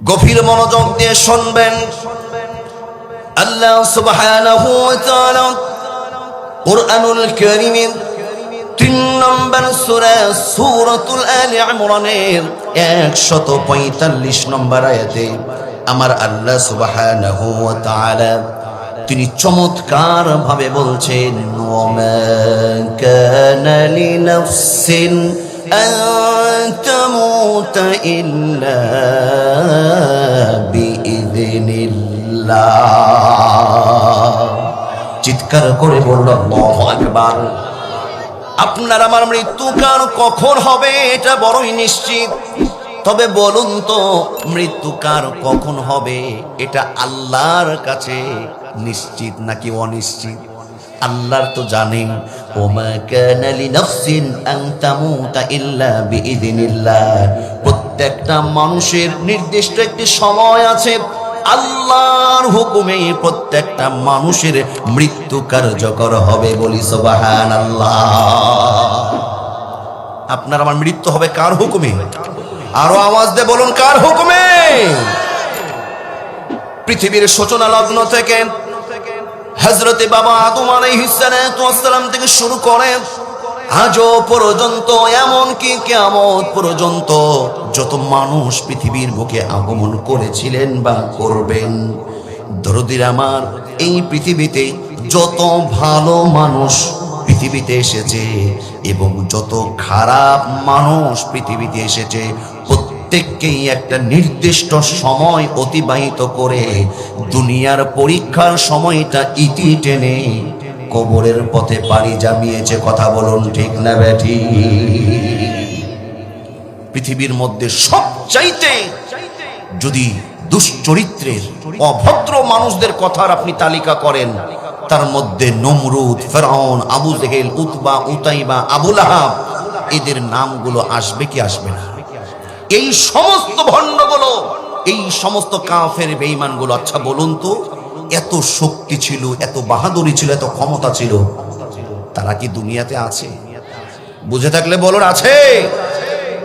গভীর মনোযোগ দিয়ে শুনবেন। আল্লাহ সুবহানাহু ওয়া তাআলা কুরআনুল কারীমের ৩ নম্বর সূরা সূরাতুল আলে ইমরানের ১৪৫ নম্বর আয়াতে আমার আল্লাহ সুবহানাহু ওয়া তাআলা তিনি চমৎকার ভাবে বলছেন, ওয়ামা কানা লিনাফসিন আন তামুতা ইল্লা বিইذনিল্লাহ। চিৎকার করে বলল আল্লাহু আকবার। আপনার আমার মৃত্যু কার কখন হবে এটা বড়ই নিশ্চিত, তবে বলুন তো মৃত্যু কার কখন হবে এটা আল্লাহর কাছে নিশ্চিত নাকি অনিশ্চিত? আল্লাহর তো জানেন, ওমা কানা লিনাফসিন আন তামুতা ইল্লা বিইذনিল্লাহ। প্রত্যেকটা মানুষের নির্দিষ্ট একটি সময় আছে, আল্লাহর হুকুমে প্রত্যেকটা মানুষের মৃত্যু কার্যকর হবে। বলি সুবহানাল্লাহ। আপনার আমার মৃত্যু হবে কার হুকুমে? আরো আওয়াজ দিয়ে বলুন, কার হুকুমে? পৃথিবীর সূচনা লগ্ন থেকে হযরতে বাবা আদম আলাইহিস সালাম থেকে শুরু করে আজও পর্যন্ত, এমনকি কিয়ামত পর্যন্ত যত মানুষ পৃথিবীর বুকে আগমন করেছিলেন বা করবেন, দরদির আমার এই পৃথিবীতে যত ভালো মানুষ পৃথিবীতে এসেছে এবং যত খারাপ মানুষ পৃথিবীতে এসেছে, প্রত্যেককেই একটা নির্দিষ্ট সময় অতিবাহিত করে দুনিয়ার পরীক্ষার সময়টা ইতি টেনে কবরের পথে পাড়ি জামিয়েছে। কথা বলুন ঠিক না ব্যাঠি? পৃথিবীর মধ্যে সবচাইতে যদি দুশ্চরিত্রের অভদ্র মানুষদের কথার আপনি তালিকা করেন, তার মধ্যে নমরুদ, ফেরাউন, আবু জেহেল, উতবা, উতাইবা, আবু লাহাব, এদের নামগুলো আসবে কি আসবে না? এই সমস্ত ভণ্ডগুলো, এই সমস্ত কাফের বেঈমানগুলো, আচ্ছা বলুন তো, এত শক্তি ছিল, এত বাহাদুরি ছিল, এত ক্ষমতা ছিল, তারা কি দুনিয়াতে আছে? বুঝে থাকলে বলুন আছে।